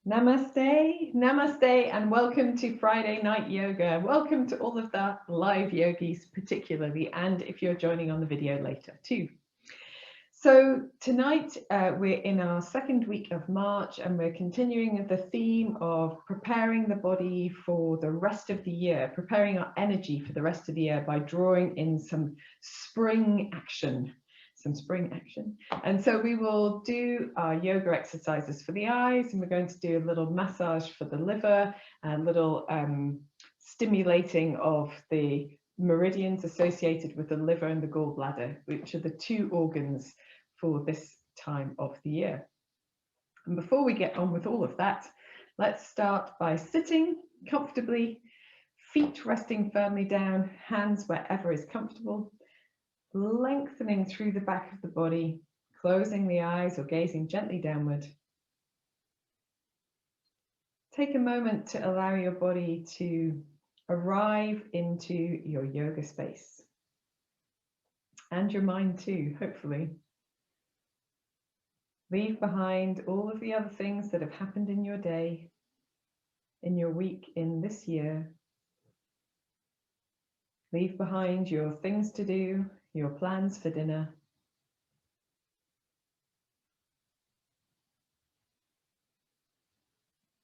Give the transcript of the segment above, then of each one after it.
Namaste, namaste, and welcome to Friday Night Yoga. Welcome to all of the live yogis particularly, and if you're joining on the video later too. So tonight we're in our second week of March and we're continuing the theme of preparing the body for the rest of the year, preparing our energy for the rest of the year by drawing in some spring action. And so we will do our yoga exercises for the eyes, and we're going to do a little massage for the liver, a little stimulating of the meridians associated with the liver and the gallbladder, which are the two organs for this time of the year. And before we get on with all of that, let's start by sitting comfortably, feet resting firmly down, hands wherever is comfortable, lengthening through the back of the body, closing the eyes or gazing gently downward. Take a moment to allow your body to arrive into your yoga space, and your mind too, hopefully. Leave behind all of the other things that have happened in your day, in your week, in this year. Leave behind your things to do, your plans for dinner.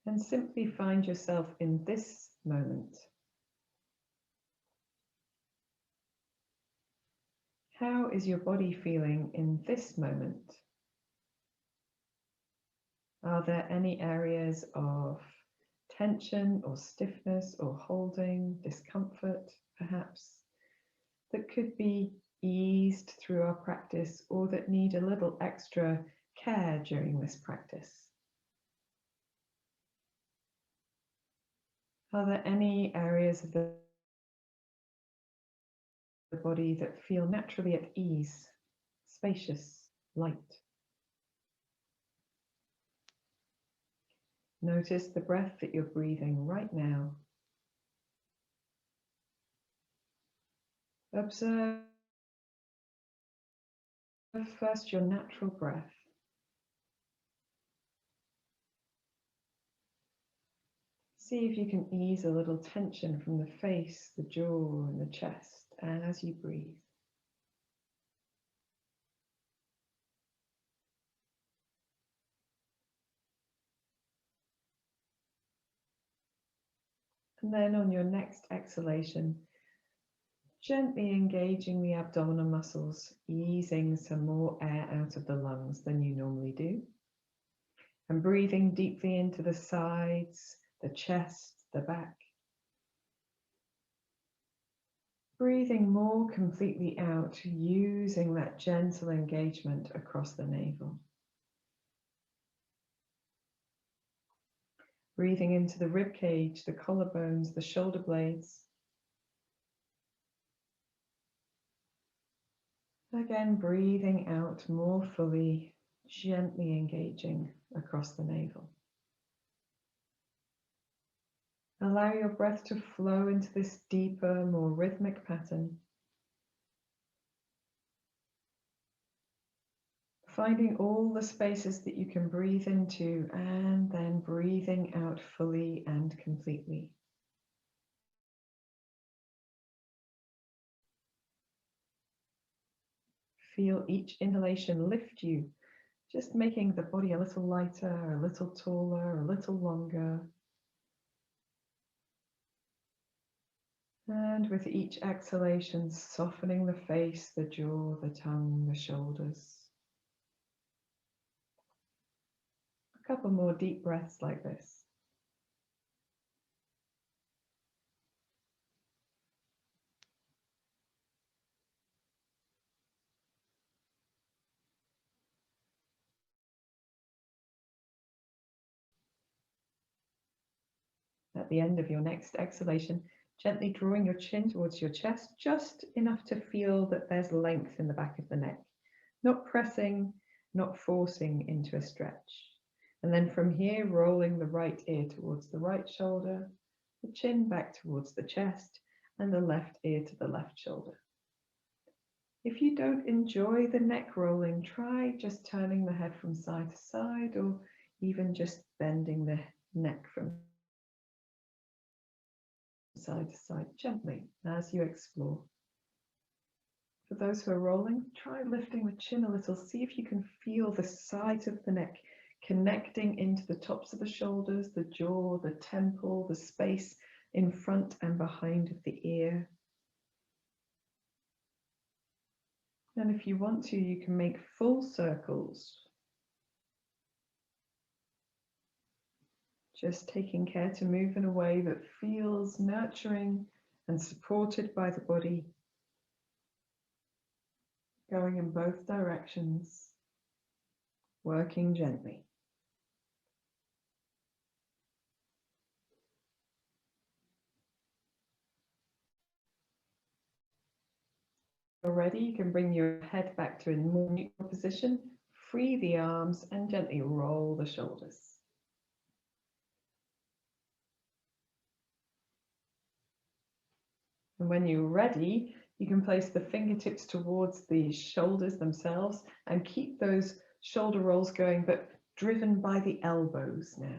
And simply find yourself in this moment. How is your body feeling in this moment? Are there any areas of tension or stiffness or holding, discomfort perhaps, that could be eased through our practice or that need a little extra care during this practice? Are there any areas of the body that feel naturally at ease, spacious, light? Notice the breath that you're breathing right now. Observe first your natural breath. See if you can ease a little tension from the face, the jaw, and the chest as you breathe. And then on your next exhalation, gently engaging the abdominal muscles, easing some more air out of the lungs than you normally do. And breathing deeply into the sides, the chest, the back. Breathing more completely out, using that gentle engagement across the navel. Breathing into the rib cage, the collarbones, the shoulder blades. Again, breathing out more fully, gently engaging across the navel. Allow your breath to flow into this deeper, more rhythmic pattern. Finding all the spaces that you can breathe into and then breathing out fully and completely. Feel each inhalation lift you, just making the body a little lighter, a little taller, a little longer. And with each exhalation, softening the face, the jaw, the tongue, the shoulders. A couple more deep breaths like this. At the end of your next exhalation, gently drawing your chin towards your chest, just enough to feel that there's length in the back of the neck. Not pressing, not forcing into a stretch. And then from here, rolling the right ear towards the right shoulder, the chin back towards the chest, and the left ear to the left shoulder. If you don't enjoy the neck rolling, try just turning the head from side to side or even just bending the neck from side to side gently as you explore. For those who are rolling, try lifting the chin a little. See if you can feel the sides of the neck connecting into the tops of the shoulders, the jaw, the temple, the space in front and behind of the ear. And if you want to, you can make full circles. Just taking care to move in a way that feels nurturing and supported by the body, going in both directions, working gently. When you're ready, you can bring your head back to a more neutral position, free the arms and gently roll the shoulders. And when you're ready, you can place the fingertips towards the shoulders themselves and keep those shoulder rolls going, but driven by the elbows now.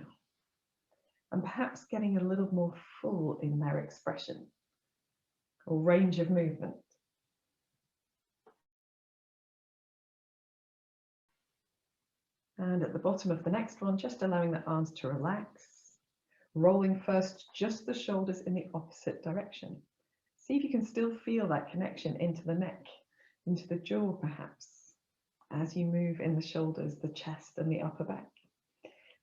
And perhaps getting a little more full in their expression or range of movement. And at the bottom of the next one, just allowing the arms to relax, rolling first just the shoulders in the opposite direction. See if you can still feel that connection into the neck, into the jaw perhaps, as you move in the shoulders, the chest and the upper back.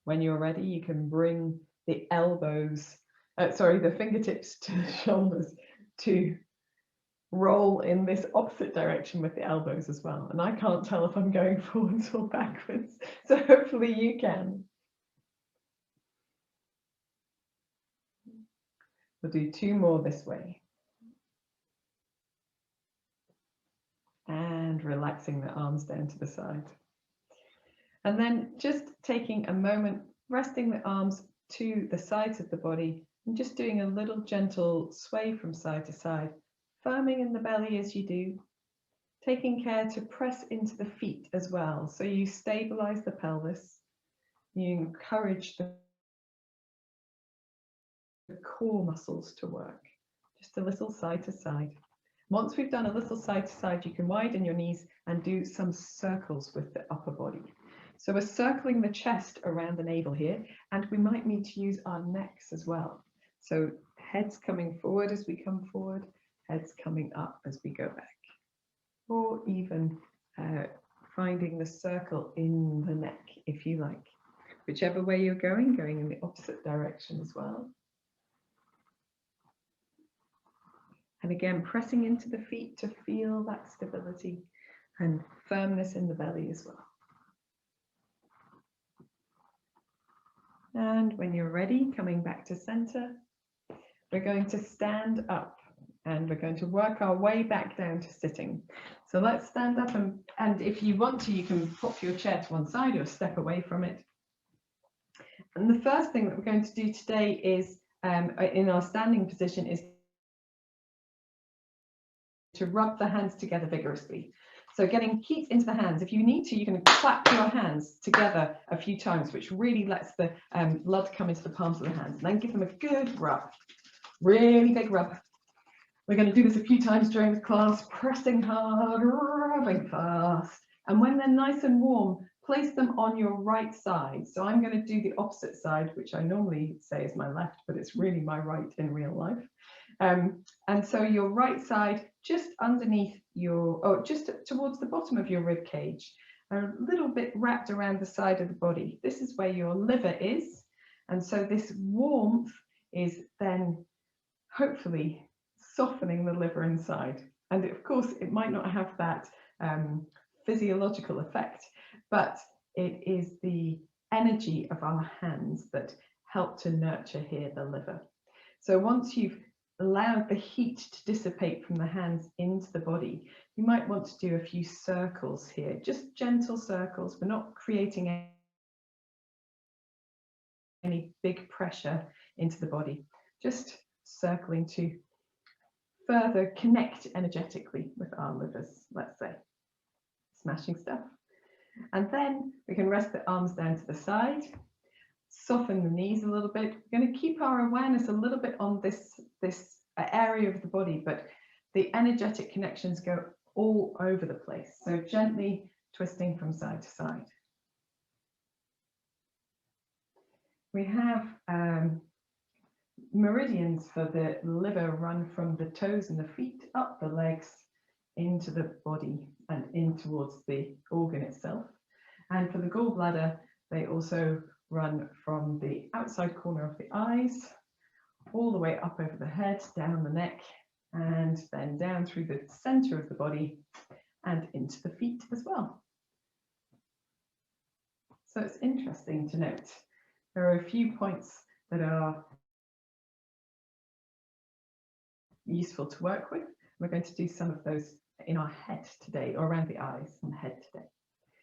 When you're ready, you can bring the the fingertips to the shoulders to roll in this opposite direction with the elbows as well. And I can't tell if I'm going forwards or backwards, so hopefully you can. We'll do 2 more this way. And relaxing the arms down to the side. And then just taking a moment, resting the arms to the sides of the body and just doing a little gentle sway from side to side, firming in the belly as you do, taking care to press into the feet as well. So you stabilize the pelvis, you encourage the core muscles to work, just a little side to side. Once we've done a little side to side, you can widen your knees and do some circles with the upper body. So we're circling the chest around the navel here, and we might need to use our necks as well. So heads coming forward as we come forward, heads coming up as we go back. Or even finding the circle in the neck, if you like. Whichever way you're going in the opposite direction as well. And again, pressing into the feet to feel that stability and firmness in the belly as well. And when you're ready, coming back to center, we're going to stand up and we're going to work our way back down to sitting. So let's stand up and if you want to, you can pop your chair to one side or step away from it. And the first thing that we're going to do today is, in our standing position, is to rub the hands together vigorously. So getting heat into the hands. If you need to, you can clap your hands together a few times, which really lets the blood come into the palms of the hands. And then give them a good rub, really big rub. We're going to do this a few times during the class, pressing hard, rubbing fast. And when they're nice and warm, place them on your right side. So I'm going to do the opposite side, which I normally say is my left, but it's really my right in real life. And so your right side just underneath just towards the bottom of your rib cage, a little bit wrapped around the side of the body. This is where your liver is. And so this warmth is then hopefully softening the liver inside. And of course, it might not have that physiological effect, but it is the energy of our hands that help to nurture here the liver. So once you've allowed the heat to dissipate from the hands into the body, you might want to do a few circles here, just gentle circles. We're not creating any big pressure into the body, just circling to further connect energetically with our livers, let's say. Smashing stuff. And then we can rest the arms down to the side, soften the knees a little bit. We're going to keep our awareness a little bit on this area of the body, but the energetic connections go all over the place. So gently twisting from side to side. We have meridians for the liver run from the toes and the feet up the legs into the body and in towards the organ itself. And for the gallbladder, they also run from the outside corner of the eyes all the way up over the head, down the neck, and then down through the center of the body and into the feet as well. So it's interesting to note there are a few points that are useful to work with. We're going to do some of those in our head today, or around the eyes and the head today.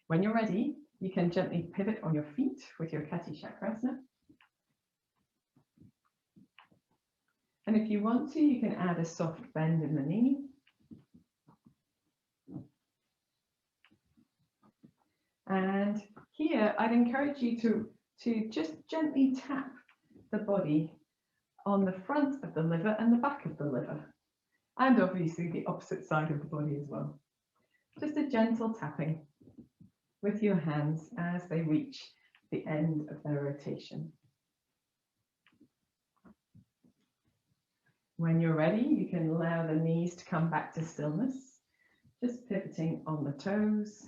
When you're ready, you can gently pivot on your feet with your Kati Chakrasana. And if you want to, you can add a soft bend in the knee. And here, I'd encourage you to just gently tap the body on the front of the liver and the back of the liver, and obviously the opposite side of the body as well. Just a gentle tapping with your hands as they reach the end of their rotation. When you're ready, you can allow the knees to come back to stillness, just pivoting on the toes,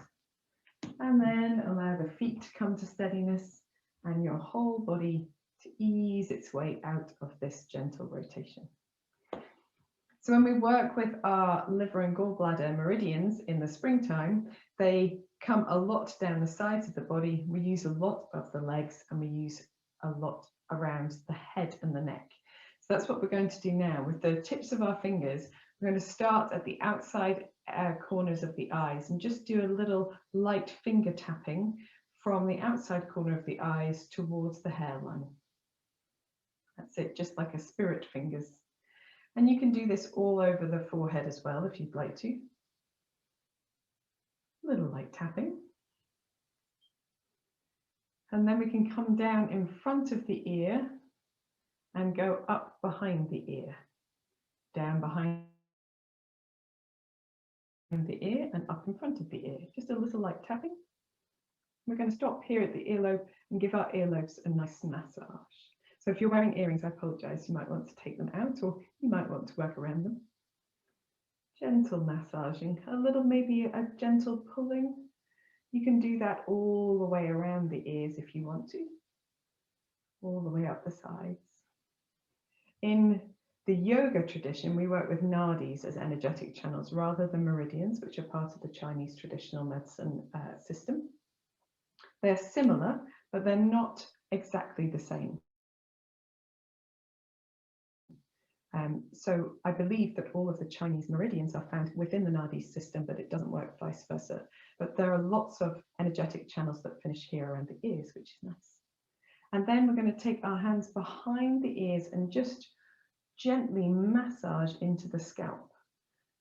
and then allow the feet to come to steadiness and your whole body to ease its way out of this gentle rotation. So when we work with our liver and gallbladder meridians in the springtime, they come a lot down the sides of the body. We use a lot of the legs, and we use a lot around the head and the neck. So that's what we're going to do now. With the tips of our fingers, we're going to start at the outside corners of the eyes and just do a little light finger tapping from the outside corner of the eyes towards the hairline. That's it, just like a spirit fingers. And you can do this all over the forehead as well if you'd like to. A little light tapping. And then we can come down in front of the ear and go up behind the ear, down behind the ear and up in front of the ear. Just a little light tapping. We're going to stop here at the earlobe and give our earlobes a nice massage. So if you're wearing earrings, I apologize, you might want to take them out, or you might want to work around them. Gentle massaging, a little, maybe a gentle pulling. You can do that all the way around the ears if you want to, all the way up the sides. In the yoga tradition, we work with nadis as energetic channels rather than meridians, which are part of the Chinese traditional medicine system. They're similar, but they're not exactly the same. So I believe that all of the Chinese meridians are found within the nadi system, but it doesn't work vice versa. But there are lots of energetic channels that finish here around the ears, which is nice. And then we're going to take our hands behind the ears and just gently massage into the scalp.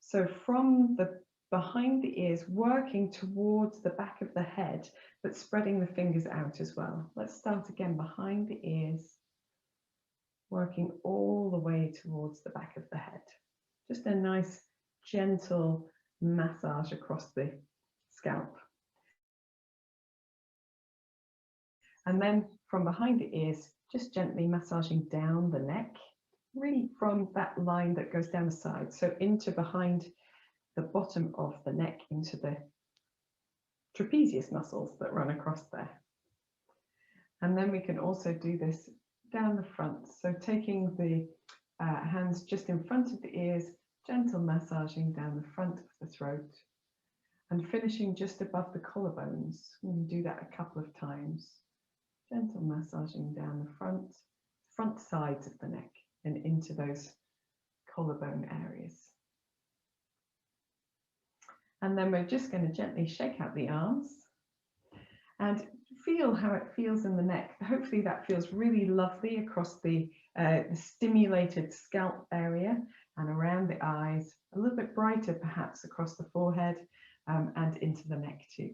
So from the behind the ears, working towards the back of the head, but spreading the fingers out as well. Let's start again behind the ears, working all the way towards the back of the head. Just a nice gentle massage across the scalp. And then from behind the ears, just gently massaging down the neck, really from that line that goes down the side. So into behind the bottom of the neck, into the trapezius muscles that run across there. And then we can also do this down the front. So taking the hands just in front of the ears, gentle massaging down the front of the throat and finishing just above the collarbones. We can do that a couple of times. Gentle massaging down the front sides of the neck and into those collarbone areas. And then we're just going to gently shake out the arms and feel how it feels in the neck. Hopefully that feels really lovely across the stimulated scalp area and around the eyes, a little bit brighter perhaps across the forehead and into the neck too.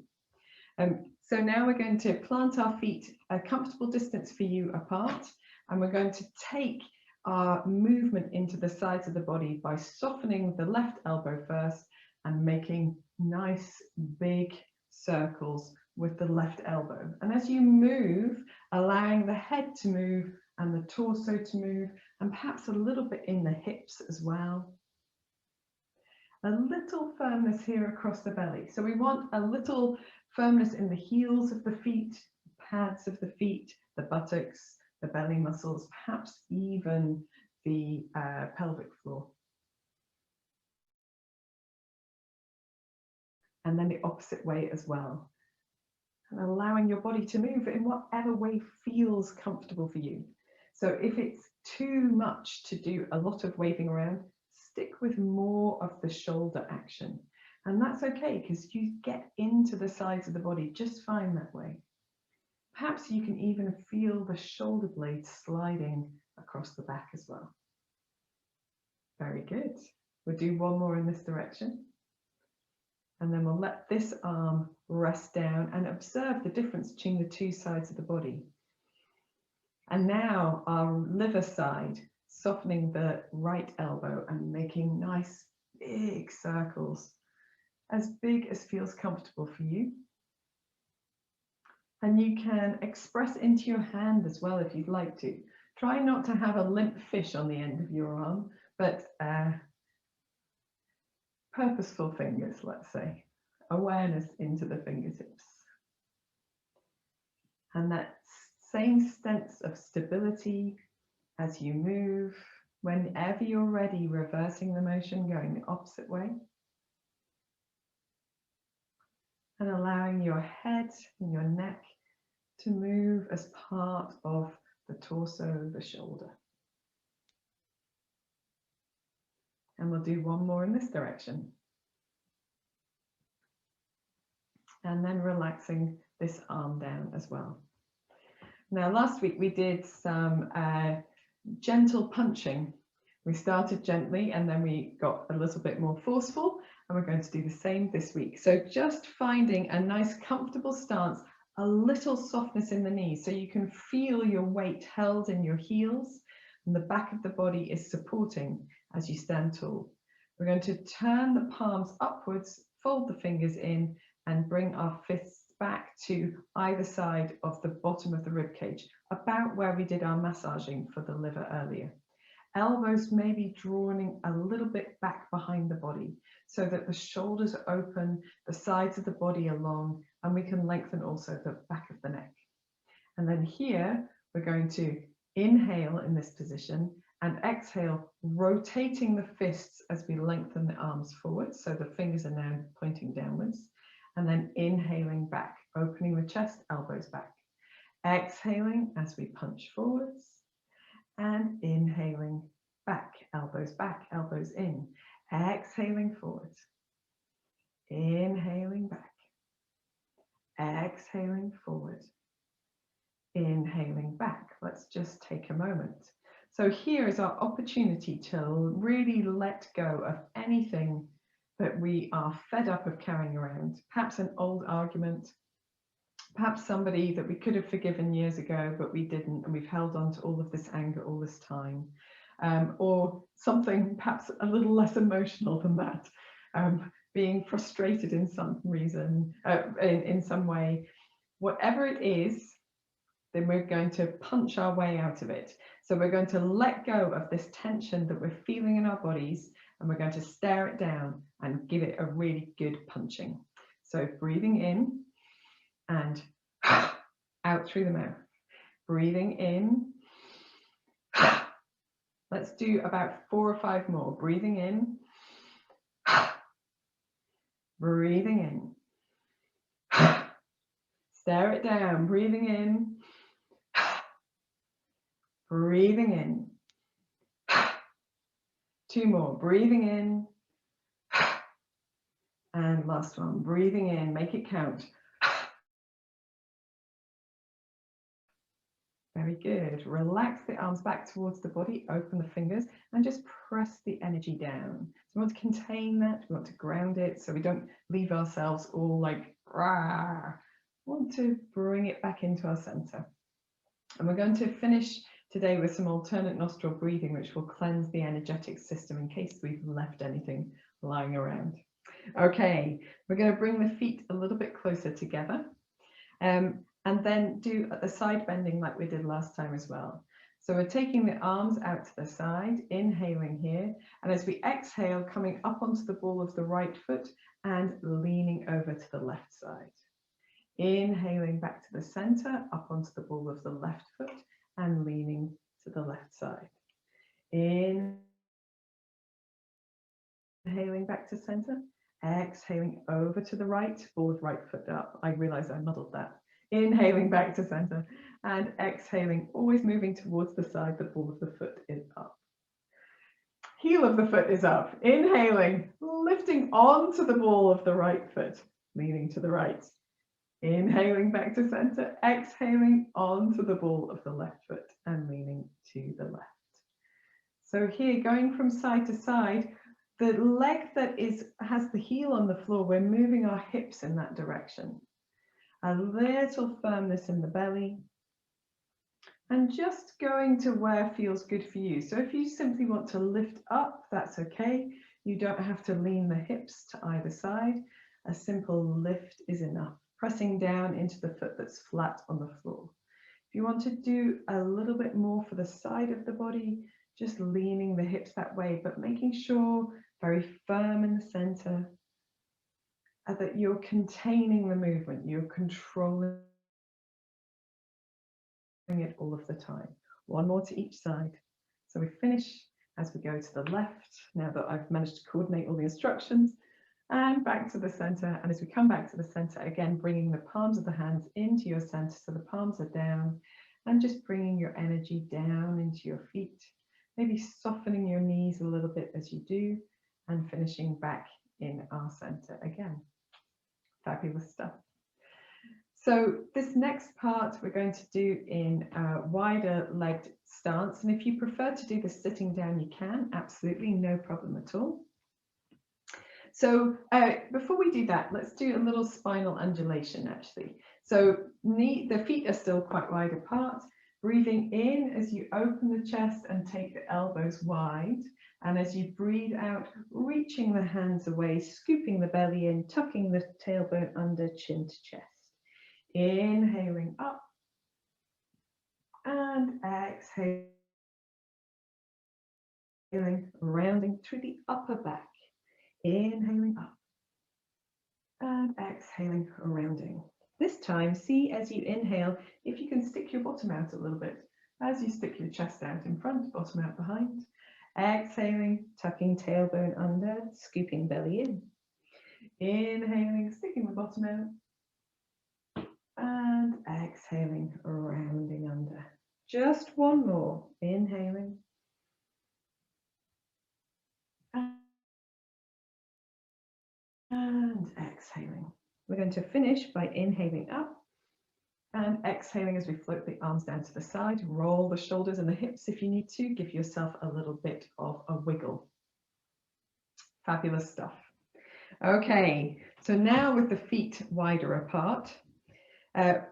So now we're going to plant our feet a comfortable distance for you apart, and we're going to take our movement into the sides of the body by softening the left elbow first and making nice big circles with the left elbow. And as you move, allowing the head to move and the torso to move, and perhaps a little bit in the hips as well. A little firmness here across the belly. So we want a little firmness in the heels of the feet, pads of the feet, the buttocks, the belly muscles, perhaps even the pelvic floor. And then the opposite way as well. And allowing your body to move in whatever way feels comfortable for you. So if it's too much to do a lot of waving around, stick with more of the shoulder action. And that's okay, because you get into the sides of the body just fine that way. Perhaps you can even feel the shoulder blades sliding across the back as well. Very good. We'll do one more in this direction. And then we'll let this arm rest down and observe the difference between the two sides of the body. And now our liver side, softening the right elbow and making nice big circles, as big as feels comfortable for you. And you can express into your hand as well if you'd like to. Try not to have a limp fish on the end of your arm, but purposeful fingers, let's say. Awareness into the fingertips. And that same sense of stability as you move. Whenever you're ready, reversing the motion, going the opposite way. And allowing your head and your neck to move as part of the torso, the shoulder. And we'll do one more in this direction. And then relaxing this arm down as well. Now, last week we did some gentle punching. We started gently and then we got a little bit more forceful, and we're going to do the same this week. So just finding a nice comfortable stance, a little softness in the knees so you can feel your weight held in your heels and the back of the body is supporting as you stand tall. We're going to turn the palms upwards, fold the fingers in and bring our fists back to either side of the bottom of the rib cage, about where we did our massaging for the liver earlier. Elbows may be drawing a little bit back behind the body so that the shoulders are open, the sides of the body are long, and we can lengthen also the back of the neck. And then here, we're going to inhale in this position and exhale, rotating the fists as we lengthen the arms forward. So the fingers are now pointing downwards. And then inhaling back, opening the chest, elbows back. Exhaling as we punch forwards. And inhaling back, elbows in. Exhaling forward. Inhaling back. Exhaling forward. Inhaling back. Let's just take a moment. So here is our opportunity to really let go of anything that we are fed up of carrying around. Perhaps an old argument, perhaps somebody that we could have forgiven years ago, but we didn't, and we've held on to all of this anger all this time. Or something perhaps a little less emotional than that, being frustrated in some reason, in some way. Whatever it is, then we're going to punch our way out of it. So we're going to let go of this tension that we're feeling in our bodies, and we're going to stare it down and give it a really good punching. So breathing in and out through the mouth. Breathing in. Let's do about 4 or 5 more. Breathing in. Breathing in. Stare it down. Breathing in. Breathing in. 2 more. Breathing in. And last one. Breathing in. Make it count. Very good. Relax the arms back towards the body, open the fingers, and just press the energy down. So we want to contain that, we want to ground it so we don't leave ourselves all like, rah, want to bring it back into our center. And we're going to finish today with some alternate nostril breathing, which will cleanse the energetic system in case we've left anything lying around. Okay, we're going to bring the feet a little bit closer together, and then do the side bending like we did last time as well. So we're taking the arms out to the side, inhaling here, and as we exhale, coming up onto the ball of the right foot and leaning over to the left side. Inhaling back to the center, up onto the ball of the left foot and leaning to the left side. Inhaling back to center, exhaling over to the right, ball of right foot up. I realize I muddled that. Inhaling back to center and exhaling, always moving towards the side, the ball of the foot is up. Heel of the foot is up. Inhaling, lifting onto the ball of the right foot, leaning to the right. Inhaling back to center, exhaling onto the ball of the left foot and leaning to the left. So here, going from side to side, the leg that has the heel on the floor, we're moving our hips in that direction. A little firmness in the belly. And just going to where feels good for you. So if you simply want to lift up, that's okay. You don't have to lean the hips to either side. A simple lift is enough. Pressing down into the foot that's flat on the floor. If you want to do a little bit more for the side of the body, just leaning the hips that way, but making sure very firm in the center, that you're containing the movement, you're controlling it all of the time. One more to each side. So we finish as we go to the left, now that I've managed to coordinate all the instructions. And back to the center. And as we come back to the center, again, bringing the palms of the hands into your center so the palms are down, and just bringing your energy down into your feet, maybe softening your knees a little bit as you do, and finishing back in our center again. Fabulous stuff. So this next part we're going to do in a wider legged stance. And if you prefer to do this sitting down, you can, absolutely no problem at all. So before we do that, let's do a little spinal undulation actually. So the feet are still quite wide apart. Breathing in as you open the chest and take the elbows wide. And as you breathe out, reaching the hands away, scooping the belly in, tucking the tailbone under, chin to chest. Inhaling up and exhaling, rounding through the upper back. Inhaling up and exhaling, rounding. This time, see as you inhale, if you can stick your bottom out a little bit. As you stick your chest out in front, bottom out behind. Exhaling, tucking tailbone under, scooping belly in. Inhaling, sticking the bottom out. And exhaling, rounding under. Just one more. Inhaling. And exhaling. We're going to finish by inhaling up and exhaling as we float the arms down to the side. Roll the shoulders and the hips if you need to. Give yourself a little bit of a wiggle. Fabulous stuff. Okay, so now with the feet wider apart,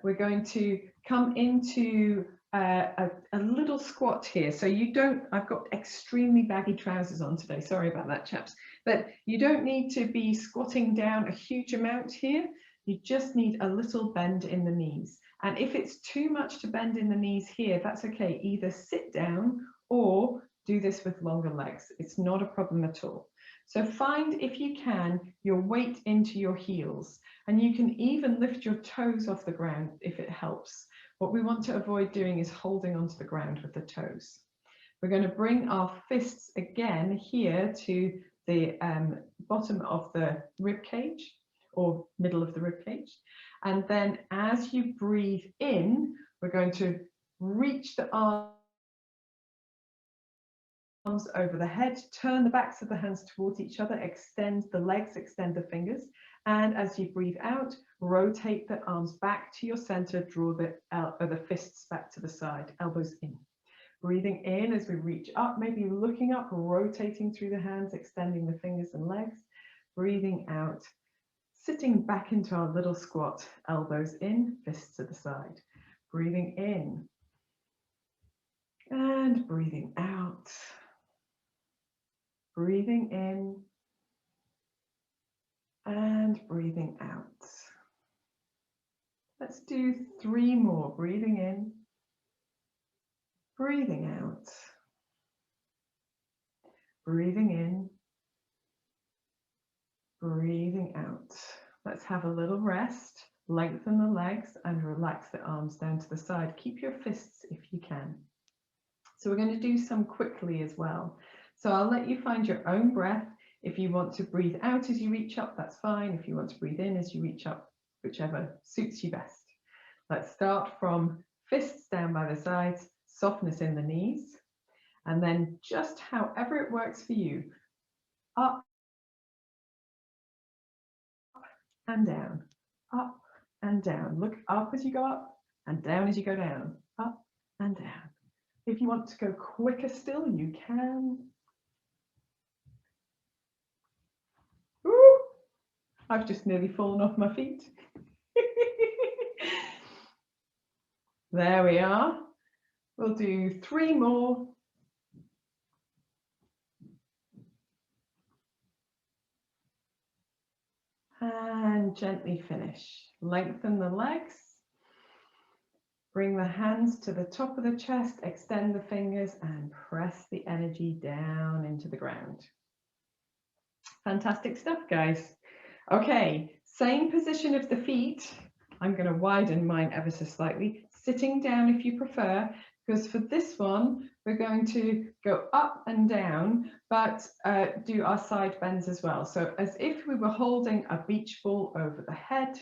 we're going to come into a little squat here. So you don't, I've got extremely baggy trousers on today. Sorry about that, chaps. But you don't need to be squatting down a huge amount here. You just need a little bend in the knees. And if it's too much to bend in the knees here, that's okay. Either sit down or do this with longer legs. It's not a problem at all. So find, if you can, your weight into your heels. And you can even lift your toes off the ground if it helps. What we want to avoid doing is holding onto the ground with the toes. We're going to bring our fists again here to the bottom of the rib cage or middle of the rib cage. And then as you breathe in, we're going to reach the arms over the head, turn the backs of the hands towards each other, extend the legs, extend the fingers. And as you breathe out, rotate the arms back to your center, draw the fists back to the side, elbows in. Breathing in as we reach up, maybe looking up, rotating through the hands, extending the fingers and legs. Breathing out, Sitting back into our little squat, elbows in, fists to the side. Breathing in and breathing out. Breathing in and breathing out. Let's do 3 more. Breathing in, breathing out, breathing in, breathing out. Let's have a little rest. Lengthen the legs and relax the arms down to the side. Keep your fists if you can. So we're going to do some quickly as well. So I'll let you find your own breath. If you want to breathe out as you reach up, that's fine. If you want to breathe in as you reach up, whichever suits you best. Let's start from fists down by the sides, softness in the knees, and then just however it works for you, up and down, up and down. Look up as you go up and down as you go down, up and down. If you want to go quicker still, you can. Ooh, I've just nearly fallen off my feet. There we are. We'll do 3 more. And gently finish. Lengthen the legs. Bring the hands to the top of the chest, extend the fingers and press the energy down into the ground. Fantastic stuff, guys. Okay, same position of the feet. I'm going to widen mine ever so slightly, sitting down if you prefer, because for this one, we're going to go up and down, but do our side bends as well. So as if we were holding a beach ball over the head.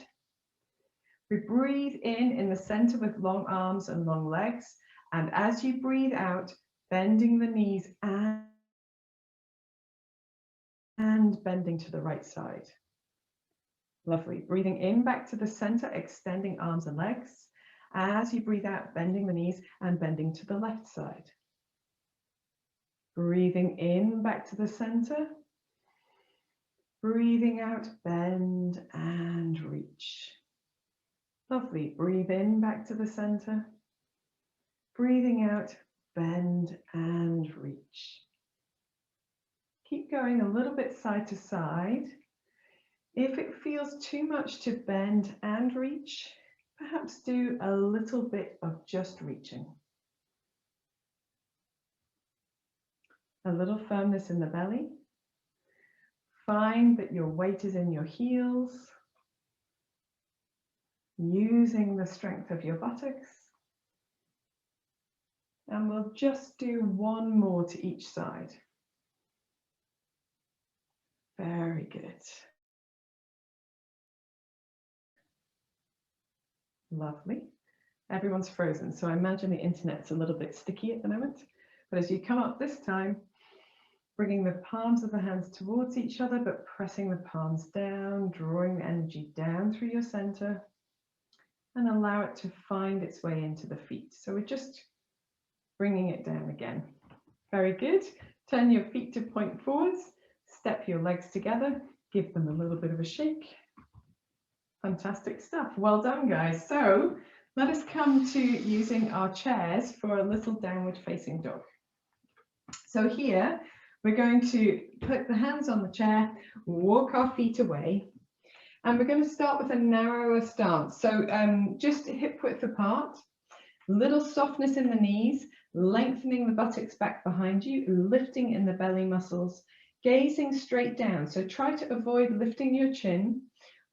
We breathe in the center with long arms and long legs. And as you breathe out, bending the knees and bending to the right side. Lovely. Breathing in back to the center, extending arms and legs. As you breathe out, bending the knees and bending to the left side. Breathing in back to the center. Breathing out, bend and reach. Lovely. Breathe in back to the center. Breathing out, bend and reach. Keep going a little bit side to side. If it feels too much to bend and reach, perhaps do a little bit of just reaching. A little firmness in the belly. Find that your weight is in your heels. Using the strength of your buttocks. And we'll just do 1 more to each side. Very good. Lovely. Everyone's frozen, so I imagine the internet's a little bit sticky at the moment. But as you come up this time, bringing the palms of the hands towards each other, but pressing the palms down, drawing the energy down through your center, and allow it to find its way into the feet. So we're just bringing it down again. Very good. Turn your feet to point forwards, step your legs together, give them a little bit of a shake. Fantastic stuff. Well done, guys. So let us come to using our chairs for a little downward facing dog. So here we're going to put the hands on the chair, walk our feet away, and we're going to start with a narrower stance. So just hip width apart, little softness in the knees, lengthening the buttocks back behind you, lifting in the belly muscles, gazing straight down. So try to avoid lifting your chin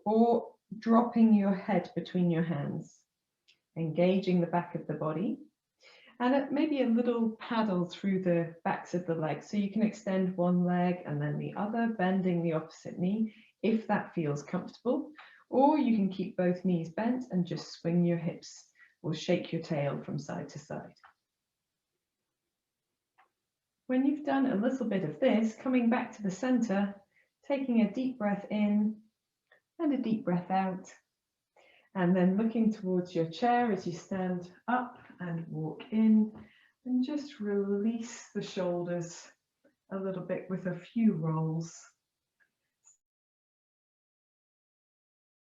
or dropping your head between your hands, engaging the back of the body, and maybe a little paddle through the backs of the legs. So you can extend one leg and then the other, bending the opposite knee if that feels comfortable, or you can keep both knees bent and just swing your hips or shake your tail from side to side. When you've done a little bit of this, coming back to the center, taking a deep breath in and a deep breath out, and then looking towards your chair as you stand up and walk in, and just release the shoulders a little bit with a few rolls.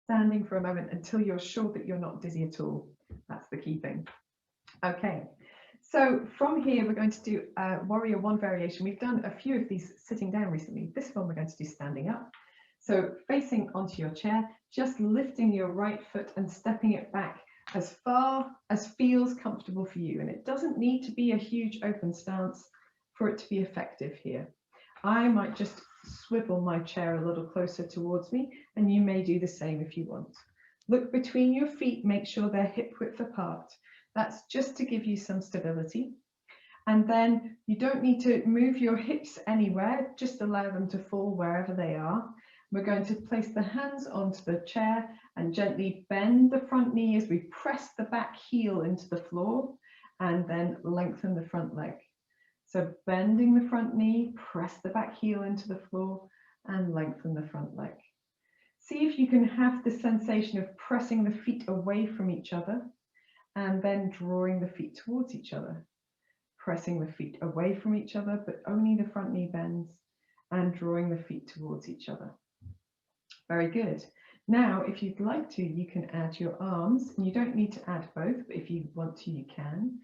standing for a moment until you're sure that you're not dizzy at all. That's the key thing. Okay, so from here we're going to do warrior one variation. We've done a few of these sitting down recently. This one we're going to do standing up. So facing onto your chair, just lifting your right foot and stepping it back as far as feels comfortable for you. And it doesn't need to be a huge open stance for it to be effective here. I might just swivel my chair a little closer towards me, and you may do the same if you want. Look between your feet, make sure they're hip width apart. That's just to give you some stability. And then you don't need to move your hips anywhere, just allow them to fall wherever they are. We're going to place the hands onto the chair and gently bend the front knee as we press the back heel into the floor, and then lengthen the front leg. So bending the front knee, press the back heel into the floor and lengthen the front leg. See if you can have the sensation of pressing the feet away from each other and then drawing the feet towards each other. Pressing the feet away from each other, but only the front knee bends, and drawing the feet towards each other. Very good. Now, if you'd like to, you can add your arms, and you don't need to add both, but if you want to, you can.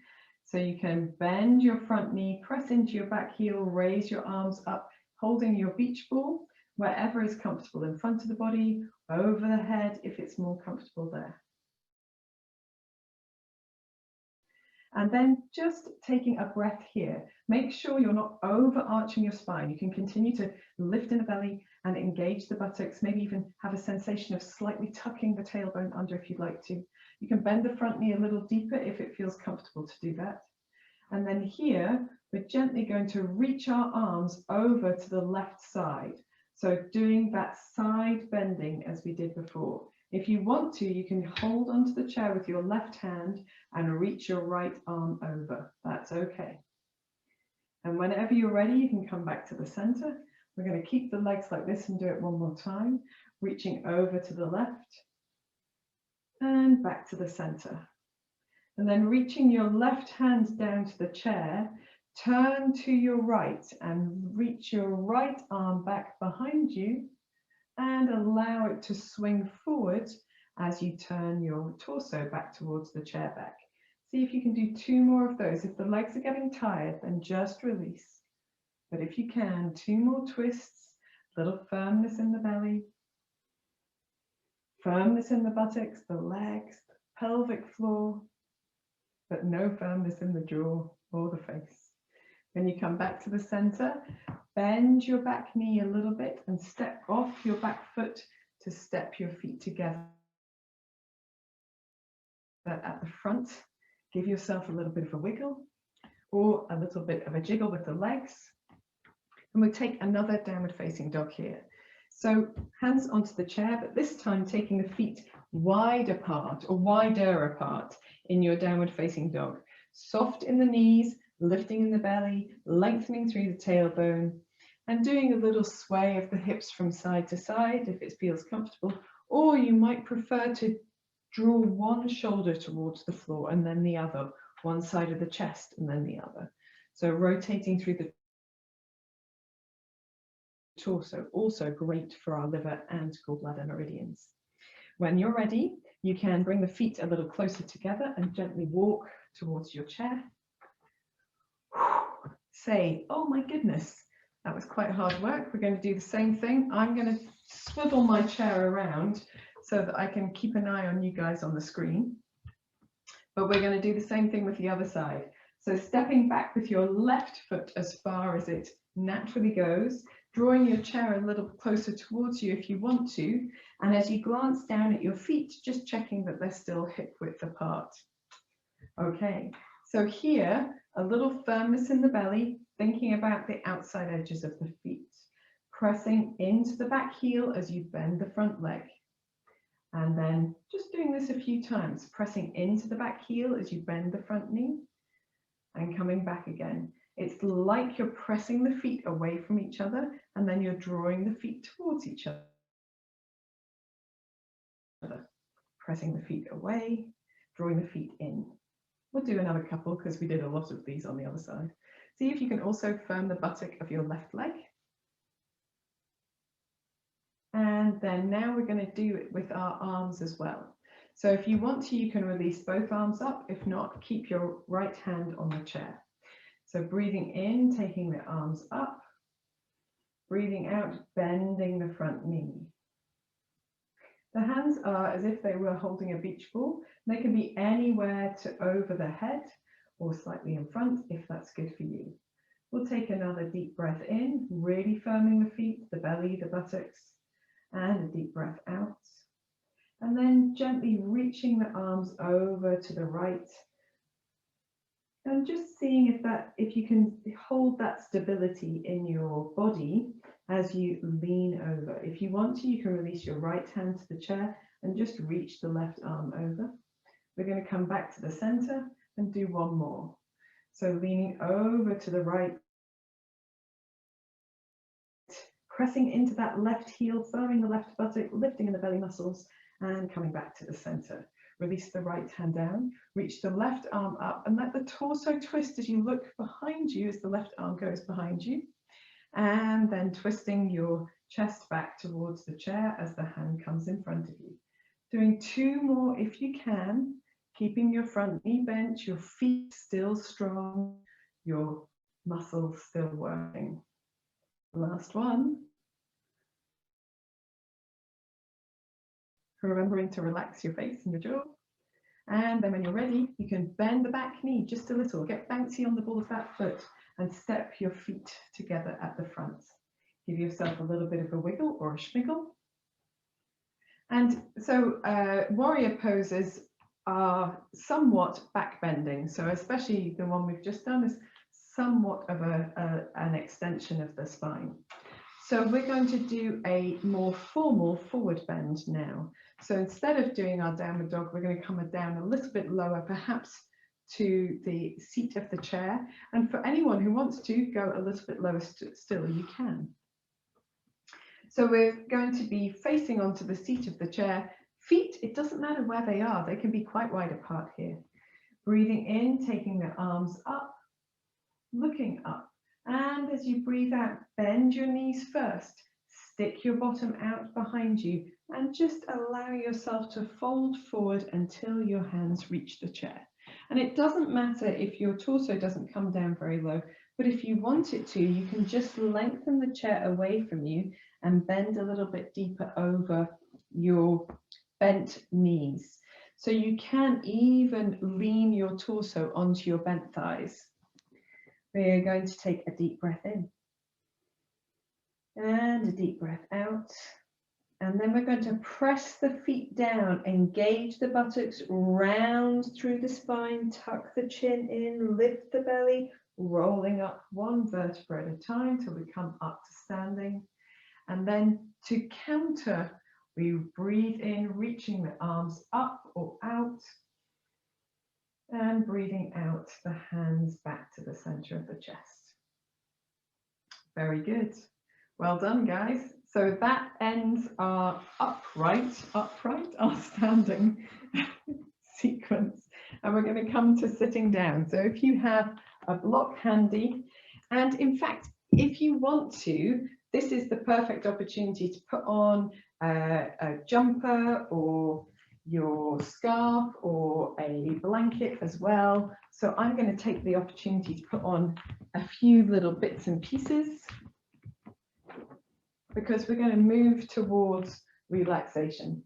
So you can bend your front knee, press into your back heel, raise your arms up, holding your beach ball, wherever is comfortable, in front of the body, over the head, if it's more comfortable there. And then just taking a breath here. Make sure you're not overarching your spine. You can continue to lift in the belly and engage the buttocks, maybe even have a sensation of slightly tucking the tailbone under if you'd like to. You can bend the front knee a little deeper if it feels comfortable to do that. And then here, we're gently going to reach our arms over to the left side. So doing that side bending as we did before. If you want to, you can hold onto the chair with your left hand and reach your right arm over. That's okay. And whenever you're ready, you can come back to the center. We're going to keep the legs like this and do it one more time, reaching over to the left and back to the center. And then reaching your left hand down to the chair, turn to your right and reach your right arm back behind you and allow it to swing forward as you turn your torso back towards the chair back. See if you can do 2 more of those. If the legs are getting tired, then just release. But if you can, 2 more twists, little firmness in the belly, firmness in the buttocks, the legs, the pelvic floor, but no firmness in the jaw or the face. When you come back to the center, bend your back knee a little bit and step off your back foot to step your feet together. But at the front, give yourself a little bit of a wiggle or a little bit of a jiggle with the legs. And we'll take another downward facing dog here. So hands onto the chair, but this time taking the feet wide apart or wider apart in your downward facing dog. Soft in the knees, lifting in the belly, lengthening through the tailbone, and doing a little sway of the hips from side to side if it feels comfortable. Or you might prefer to draw one shoulder towards the floor and then the other, one side of the chest and then the other. So rotating through the torso, also great for our liver and gallbladder meridians. When you're ready, you can bring the feet a little closer together and gently walk towards your chair. Say, oh my goodness, that was quite hard work. We're going to do the same thing. I'm going to swivel my chair around so that I can keep an eye on you guys on the screen. But we're going to do the same thing with the other side. So stepping back with your left foot as far as it naturally goes, drawing your chair a little closer towards you if you want to, and as you glance down at your feet, just checking that they're still hip width apart. Okay, so here, a little firmness in the belly, thinking about the outside edges of the feet, pressing into the back heel as you bend the front leg. And then just doing this a few times, pressing into the back heel as you bend the front knee and coming back again. It's like you're pressing the feet away from each other and then you're drawing the feet towards each other. Pressing the feet away, drawing the feet in. We'll do another couple because we did a lot of these on the other side. See if you can also firm the buttock of your left leg. And And then now we're going to do it with our arms as well. So if you want to, you can release both arms up. If not, keep your right hand on the chair. So breathing in, taking the arms up. Breathing out, bending the front knee. The hands are as if they were holding a beach ball. They can be anywhere to over the head or slightly in front if that's good for you. We'll take another deep breath in, really firming the feet, the belly, the buttocks, and a deep breath out. And then gently reaching the arms over to the right. And just seeing if you can hold that stability in your body as you lean over. If you want to, you can release your right hand to the chair and just reach the left arm over. We're going to come back to the center and do one more. So leaning over to the right, pressing into that left heel, firming the left buttock, lifting in the belly muscles, and coming back to the center. Release the right hand down, reach the left arm up, and let the torso twist as you look behind you as the left arm goes behind you. And then twisting your chest back towards the chair as the hand comes in front of you. Doing two more if you can, keeping your front knee bent, your feet still strong, your muscles still working. Last one. Remembering to relax your face and your jaw. And then when you're ready, you can bend the back knee just a little, get bouncy on the ball of that foot and step your feet together at the front. Give yourself a little bit of a wiggle or a schmiggle. And so warrior poses are somewhat back bending. So especially the one we've just done is somewhat of an extension of the spine. So we're going to do a more formal forward bend now. So instead of doing our downward dog, we're going to come down a little bit lower, perhaps to the seat of the chair. And for anyone who wants to go a little bit lower still, you can. So we're going to be facing onto the seat of the chair. Feet, it doesn't matter where they are. They can be quite wide apart here. Breathing in, taking the arms up, looking up. And as you breathe out, bend your knees first, stick your bottom out behind you, and just allow yourself to fold forward until your hands reach the chair. And it doesn't matter if your torso doesn't come down very low, but if you want it to, you can just lengthen the chair away from you and bend a little bit deeper over your bent knees. So you can even lean your torso onto your bent thighs. We're going to take a deep breath in and a deep breath out. And then we're going to press the feet down, engage the buttocks, round through the spine, tuck the chin in, lift the belly, rolling up one vertebra at a time till we come up to standing. And then to counter, we breathe in, reaching the arms up or out. And breathing out, the hands back to the center of the chest. Very good. Well done, guys. So that ends our upright, our standing sequence. And we're going to come to sitting down. So if you have a block handy, and in fact, if you want to, this is the perfect opportunity to put on a jumper or your scarf or a blanket as well. So I'm going to take the opportunity to put on a few little bits and pieces because we're going to move towards relaxation.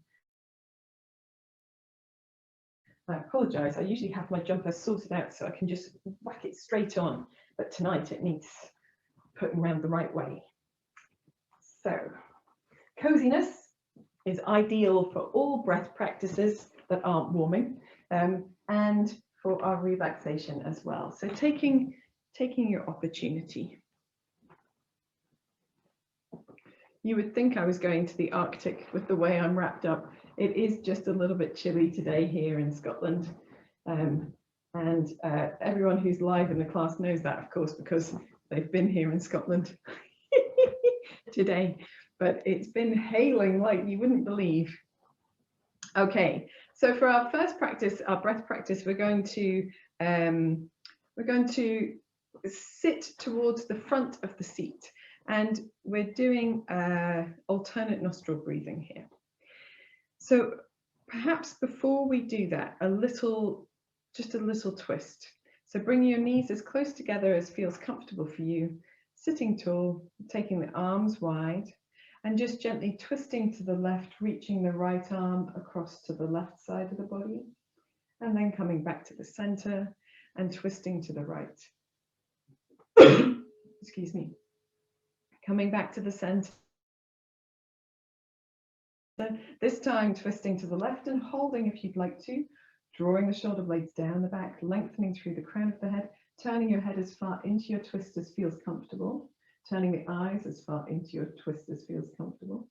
I apologize, I usually have my jumper sorted out so I can just whack it straight on, but tonight it needs putting around the right way. So, coziness is ideal for all breath practices that aren't warming, and for our relaxation as well. So taking your opportunity. You would think I was going to the Arctic with the way I'm wrapped up. It is just a little bit chilly today here in Scotland. Everyone who's live in the class knows that, of course, because they've been here in Scotland today. But it's been hailing like you wouldn't believe. Okay, so for our first practice, our breath practice, we're going to sit towards the front of the seat. And we're doing alternate nostril breathing here. So perhaps before we do that, just a little twist. So bring your knees as close together as feels comfortable for you, sitting tall, taking the arms wide, and just gently twisting to the left, reaching the right arm across to the left side of the body, and then coming back to the center and twisting to the right. Excuse me. Coming back to the center. This time twisting to the left and holding if you'd like to, drawing the shoulder blades down the back, lengthening through the crown of the head, turning your head as far into your twist as feels comfortable, turning the eyes as far into your twist as feels comfortable.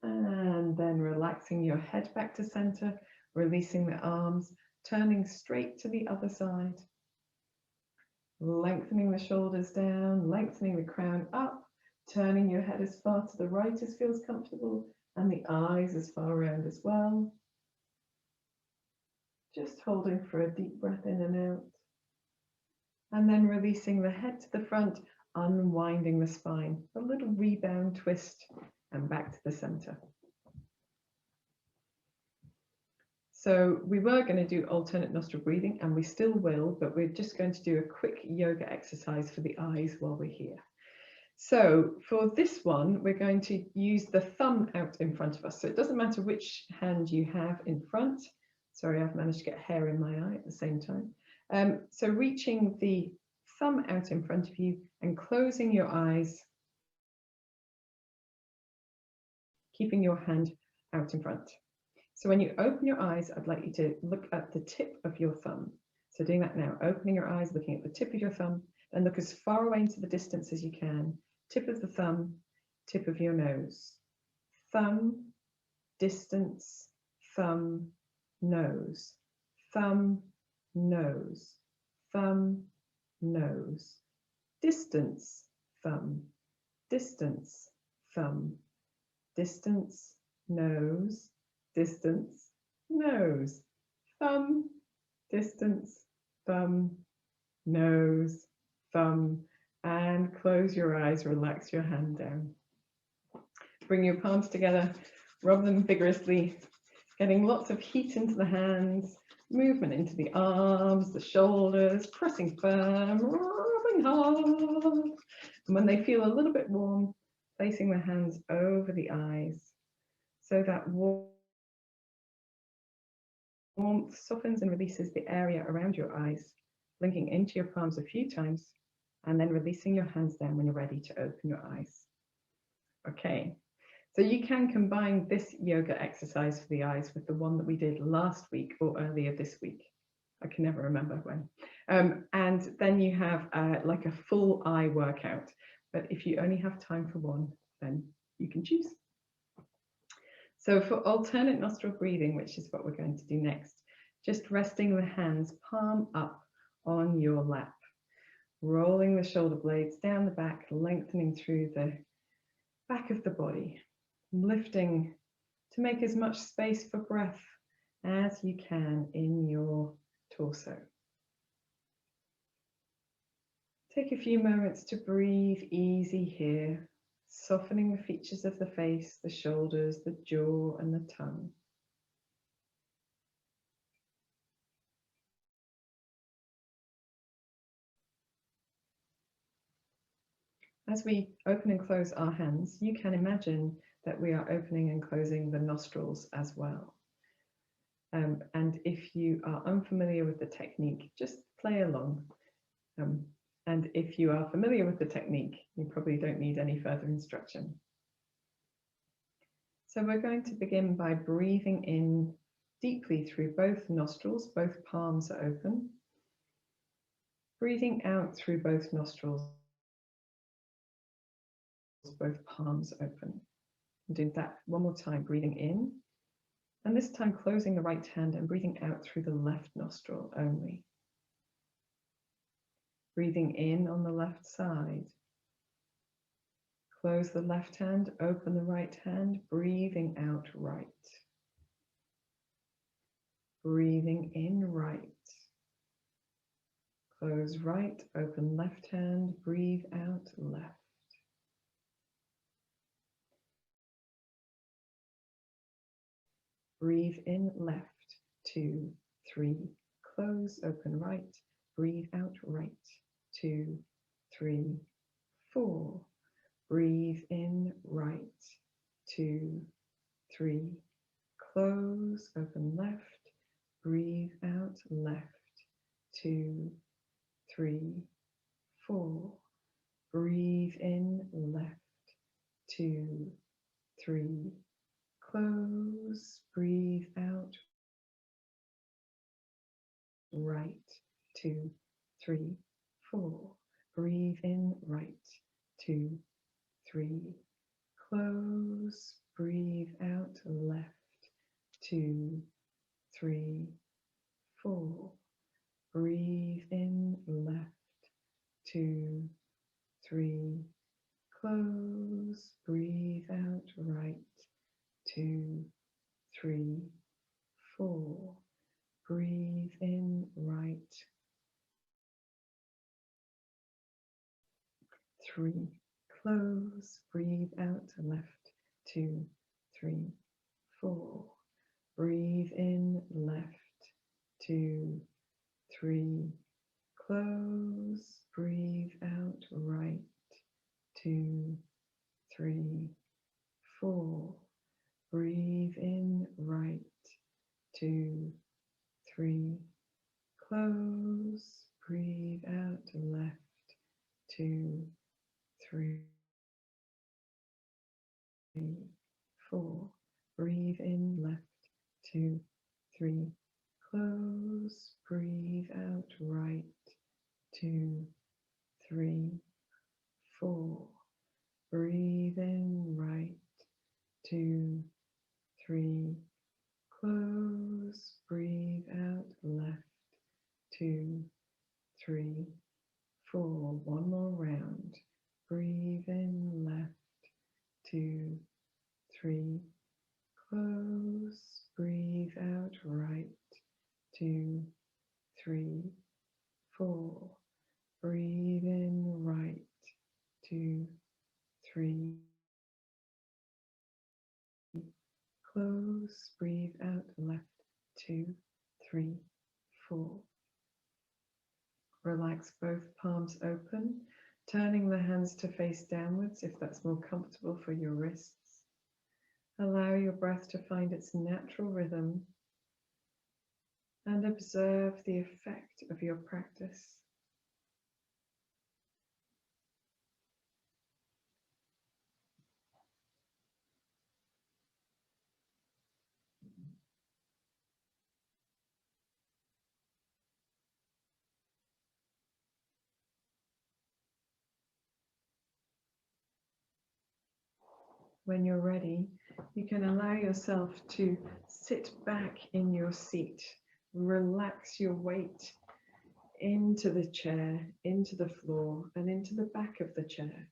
And then relaxing your head back to center, releasing the arms, turning straight to the other side. Lengthening the shoulders down, lengthening the crown up, turning your head as far to the right as feels comfortable, and the eyes as far around as well. Just holding for a deep breath in and out. And then releasing the head to the front, unwinding the spine. A little rebound twist and back to the center. So we were going to do alternate nostril breathing, and we still will, but we're just going to do a quick yoga exercise for the eyes while we're here. So for this one, we're going to use the thumb out in front of us. So it doesn't matter which hand you have in front. Sorry, I've managed to get hair in my eye at the same time. So reaching the thumb out in front of you and closing your eyes, keeping your hand out in front. So when you open your eyes, I'd like you to look at the tip of your thumb. So doing that now, opening your eyes, looking at the tip of your thumb, then look as far away into the distance as you can. Tip of the thumb, tip of your nose. Thumb, distance, thumb, nose. Thumb, nose. Thumb, nose. Distance, thumb. Distance, thumb. Distance, nose. Distance, nose. Thumb, distance, thumb, nose, thumb, and close your eyes, relax your hand down. Bring your palms together, rub them vigorously, getting lots of heat into the hands, movement into the arms, the shoulders, pressing firm, rubbing hard. And when they feel a little bit warm, placing the hands over the eyes so that warmth softens and releases the area around your eyes, blinking into your palms a few times, and then releasing your hands down when you're ready to open your eyes. Okay, so you can combine this yoga exercise for the eyes with the one that we did last week or earlier this week. I can never remember when. And then you have like a full eye workout. But if you only have time for one, then you can choose. So for alternate nostril breathing, which is what we're going to do next, just resting the hands palm up on your lap, rolling the shoulder blades down the back, lengthening through the back of the body, lifting to make as much space for breath as you can in your torso. Take a few moments to breathe easy here, softening the features of the face, the shoulders, the jaw, and the tongue. As we open and close our hands, you can imagine that we are opening and closing the nostrils as well. And if you are unfamiliar with the technique, just play along. And if you are familiar with the technique, you probably don't need any further instruction. So we're going to begin by breathing in deeply through both nostrils, both palms are open. Breathing out through both nostrils, both palms open. Do that one more time, breathing in, and this time closing the right hand and breathing out through the left nostril only. Breathing in on the left side. Close the left hand, open the right hand, breathing out right. Breathing in right. Close right, open left hand, breathe out left. Breathe in left, 2, 3, close, open right, breathe out right, 2, 3, 4. Breathe in right, 2, 3, close, open left, breathe out left, 2, 3, 4. Breathe in left, 2, 3, close, breathe out right, 2, 3, 4. Breathe in right, 2, 3, close, breathe out left, 2, 3, 4. Breathe in left, 2, 3, close, breathe out right, 2, 3, 4. Breathe in right, 3, close, breathe out left, 2, 3, 4. Breathe in left, 2, 3, close, breathe out right, 2, 3, 4. Breathe in right, 2, 3, close, breathe out left, 2, 3, 4. Breathe in left, 2, 3, close, breathe out right, 2, 3, 4. Breathe in right, 2, 3, close, breathe out left, 2, 3, 4. One more round. Breathe in left, 2, 3, close, breathe out right, 2, 3, 4. Breathe in right, 2, 3, close, breathe out left, 2, 3, 4. Relax both palms open, turning the hands to face downwards if that's more comfortable for your wrists. Allow your breath to find its natural rhythm and observe the effect of your practice. When you're ready, you can allow yourself to sit back in your seat. Relax your weight into the chair, into the floor, and into the back of the chair.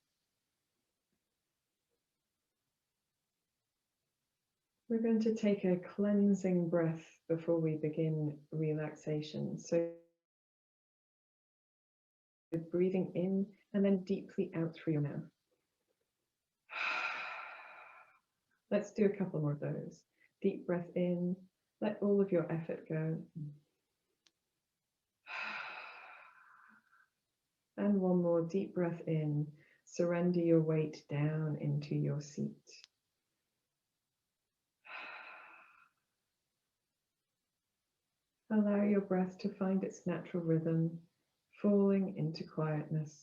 We're going to take a cleansing breath before we begin relaxation. So breathing in and then deeply out through your mouth. Let's do a couple more of those. Deep breath in, let all of your effort go. And one more deep breath in, surrender your weight down into your seat. Allow your breath to find its natural rhythm, falling into quietness.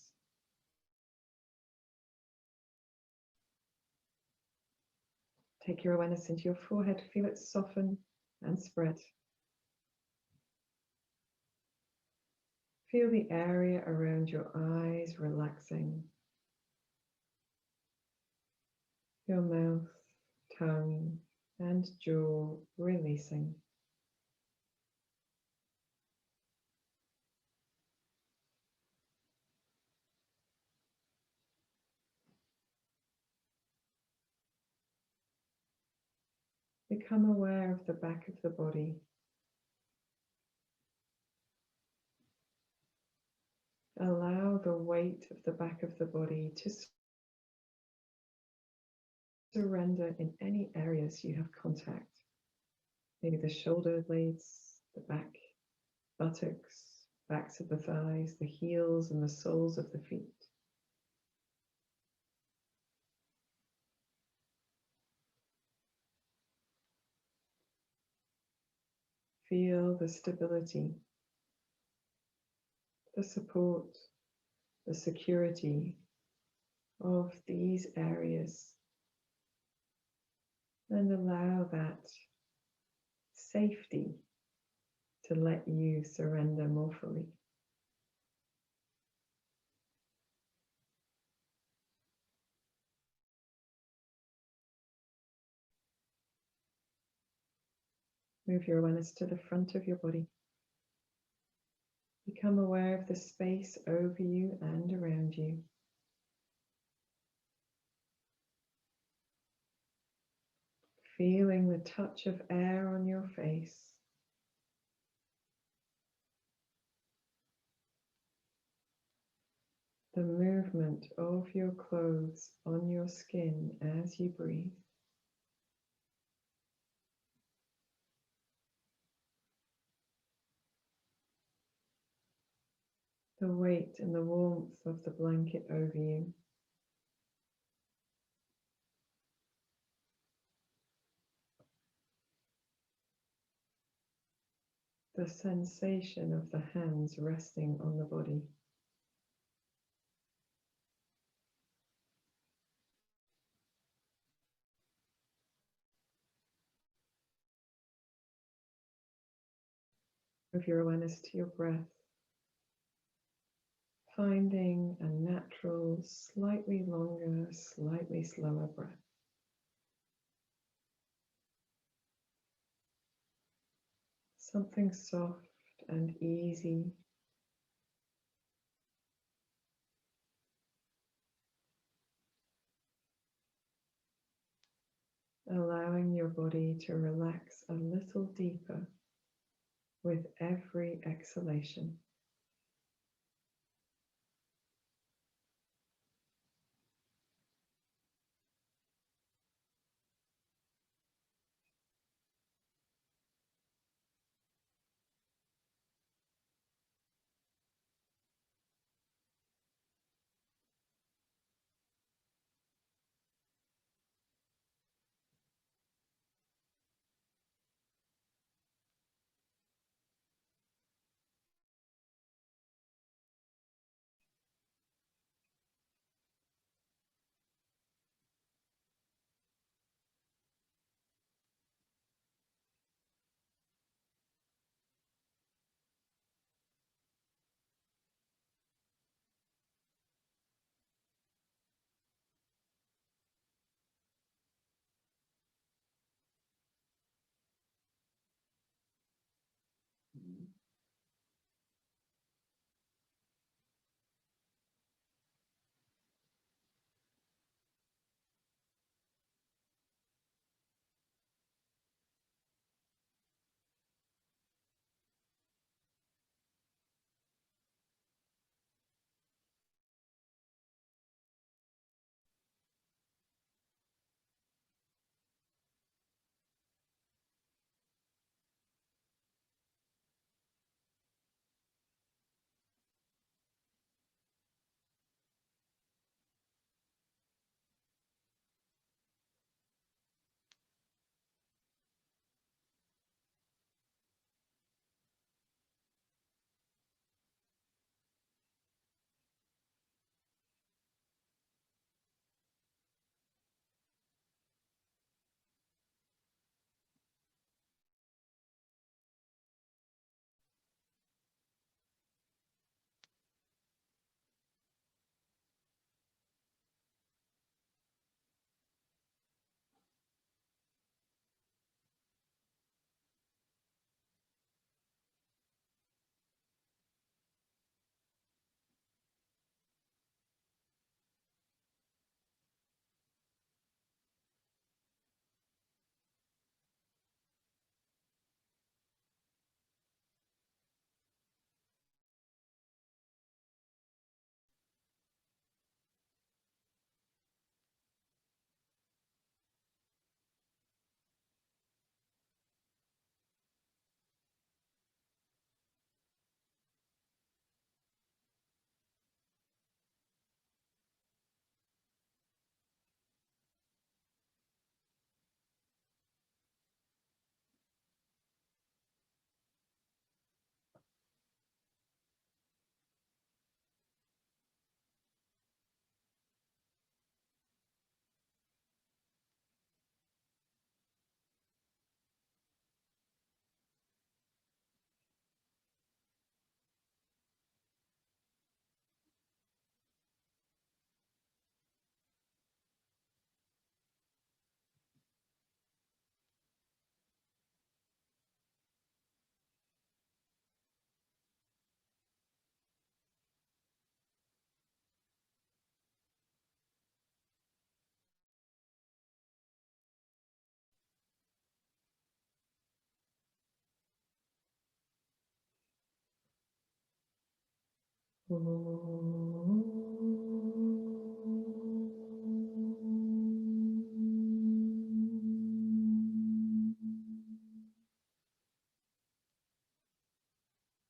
Take your awareness into your forehead, feel it soften and spread. Feel the area around your eyes relaxing. Your mouth, tongue, and jaw releasing. Become aware of the back of the body. Allow the weight of the back of the body to surrender in any areas you have contact. Maybe the shoulder blades, the back, buttocks, backs of the thighs, the heels and the soles of the feet. Feel the stability, the support, the security of these areas, and allow that safety to let you surrender more fully. Move your awareness to the front of your body. Become aware of the space over you and around you. Feeling the touch of air on your face. The movement of your clothes on your skin as you breathe. The weight and the warmth of the blanket over you. The sensation of the hands resting on the body. Move your awareness to your breath. Finding a natural, slightly longer, slightly slower breath. Something soft and easy. Allowing your body to relax a little deeper with every exhalation.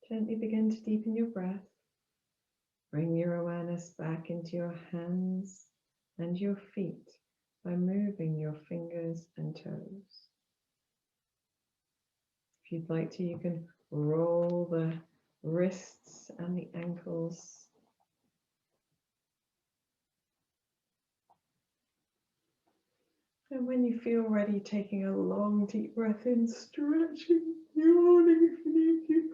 Gently begin to deepen your breath. Bring your awareness back into your hands and your feet by moving your fingers and toes. If you'd like to, you can roll the wrists and the ankles. And when you feel ready, taking a long deep breath in, stretching, yawning if you need to.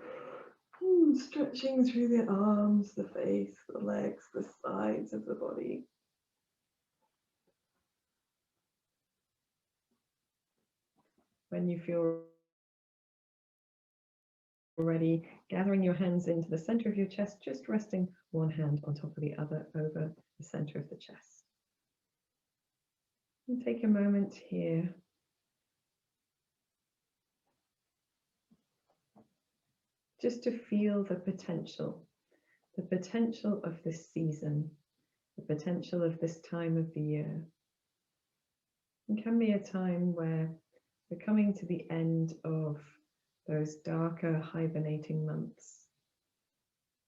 Stretching through the arms, the face, the legs, the sides of the body. When you feel ready, gathering your hands into the center of your chest, just resting one hand on top of the other over the center of the chest. And take a moment here just to feel the potential of this season, the potential of this time of the year. It can be a time where we're coming to the end of those darker hibernating months.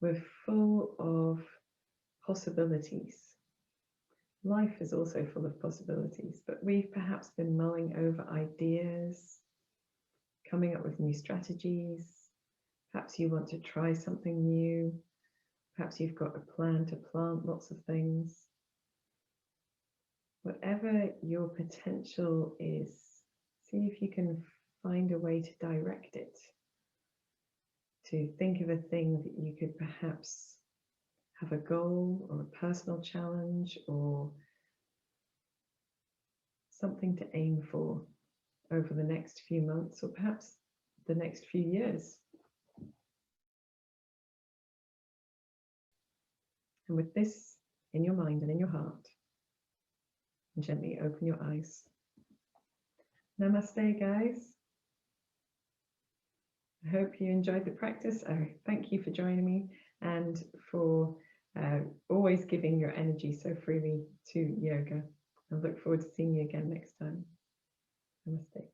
We're full of possibilities. Life is also full of possibilities, but we've perhaps been mulling over ideas, coming up with new strategies. Perhaps you want to try something new. Perhaps you've got a plan to plant lots of things. Whatever your potential is, see if you can find a way to direct it, to think of a thing that you could perhaps have a goal or a personal challenge or something to aim for over the next few months or perhaps the next few years. And with this in your mind and in your heart, gently open your eyes. Namaste, guys. I hope you enjoyed the practice. Thank you for joining me and for always giving your energy so freely to yoga. I look forward to seeing you again next time. Namaste.